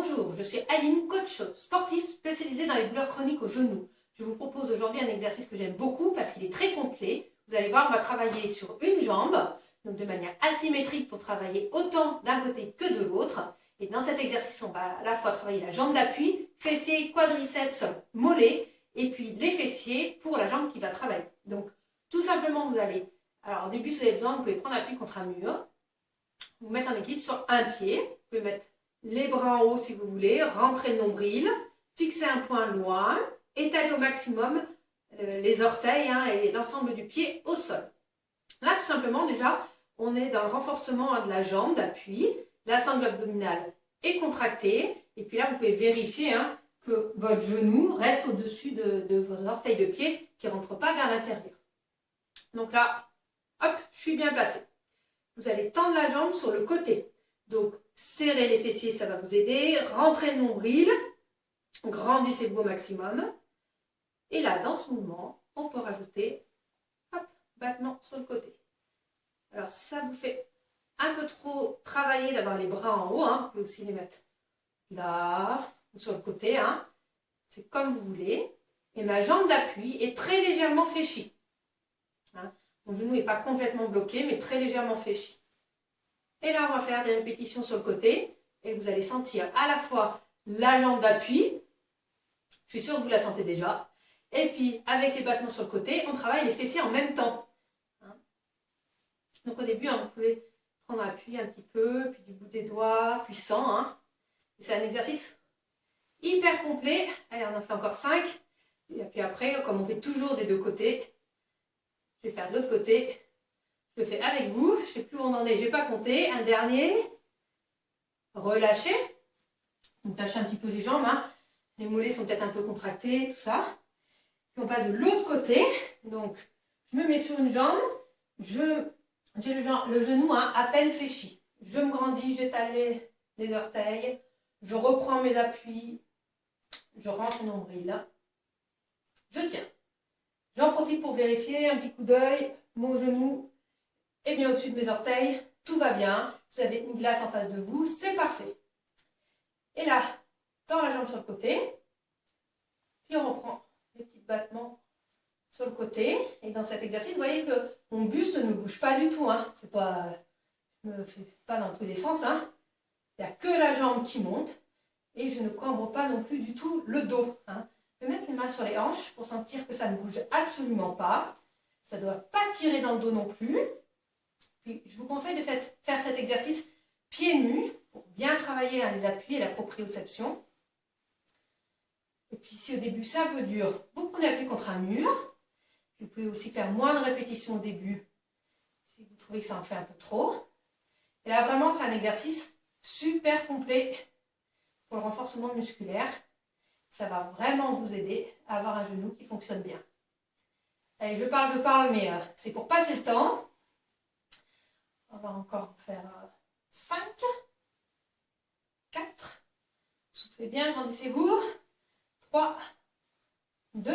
Bonjour, je suis Aline, coach sportif spécialisée dans les douleurs chroniques au genou. Je vous propose aujourd'hui un exercice que j'aime beaucoup parce qu'il est très complet. Vous allez voir, on va travailler sur une jambe, donc de manière asymétrique pour travailler autant d'un côté que de l'autre. Et dans cet exercice, on va à la fois travailler la jambe d'appui, fessiers, quadriceps, mollets, et puis les fessiers pour la jambe qui va travailler. Donc, tout simplement, vous allez, alors au début, si vous avez besoin, vous pouvez prendre appui contre un mur, vous mettre en équilibre sur un pied, vous pouvez mettre les bras en haut si vous voulez, rentrer le nombril, fixer un point loin, étaler au maximum les orteils et l'ensemble du pied au sol. Là, tout simplement, déjà, on est dans le renforcement de la jambe d'appui, la sangle abdominale est contractée, et puis là, vous pouvez vérifier que votre genou reste au-dessus de vos orteils de pied, qui ne rentrent pas vers l'intérieur. Donc là, hop, je suis bien placée. Vous allez tendre la jambe sur le côté. Donc, serrez les fessiers, ça va vous aider. Rentrez le nombril. Grandissez-vous au maximum. Et là, dans ce mouvement, on peut rajouter, hop, battement sur le côté. Alors, si ça vous fait un peu trop travailler d'avoir les bras en haut, vous pouvez aussi les mettre là, ou sur le côté. C'est comme vous voulez. Et ma jambe d'appui est très légèrement fléchie. Mon genou n'est pas complètement bloqué, mais très légèrement fléchi. Et là, on va faire des répétitions sur le côté. Et vous allez sentir à la fois la jambe d'appui. Je suis sûre que vous la sentez déjà. Et puis, avec les battements sur le côté, on travaille les fessiers en même temps. Donc au début, vous pouvez prendre appui un petit peu, puis du bout des doigts, puissant. C'est un exercice hyper complet. Allez, on en fait encore 5. Et puis après, comme on fait toujours des deux côtés, je vais faire de l'autre côté. Je le fais avec vous. Je ne sais plus où on en est. Je n'ai pas compté. Un dernier. Relâchez. Donc lâchez un petit peu les jambes. Les mollets sont peut-être un peu contractés, tout ça. Puis on passe de l'autre côté. Donc je me mets sur une jambe. J'ai le genou à peine fléchi. Je me grandis, j'étale les orteils. Je reprends mes appuis. Je rentre le nombril. Je tiens. J'en profite pour vérifier un petit coup d'œil. Mon genou est bien au-dessus de mes orteils. Tout va bien. Vous avez une glace en face de vous. C'est parfait. Et là, tends la jambe sur le côté. Puis on reprend les petits battements sur le côté. Et dans cet exercice, vous voyez que mon buste ne bouge pas du tout. C'est pas, je ne me fais pas dans tous les sens. Il n'y a que la jambe qui monte. Et je ne cambre pas non plus du tout le dos. Je vais mettre une main sur les hanches pour sentir que ça ne bouge absolument pas. Ça ne doit pas tirer dans le dos non plus. Puis, je vous conseille de faire cet exercice pieds nus pour bien travailler les appuis et la proprioception. Et puis, si au début c'est un peu dur, vous prenez appui contre un mur. Vous pouvez aussi faire moins de répétitions au début si vous trouvez que ça en fait un peu trop. Et là, vraiment, c'est un exercice super complet pour le renforcement musculaire. Ça va vraiment vous aider à avoir un genou qui fonctionne bien. Allez, je parle, mais c'est pour passer le temps. On va encore faire 5, 4, soufflez bien, grandissez-vous, 3, 2,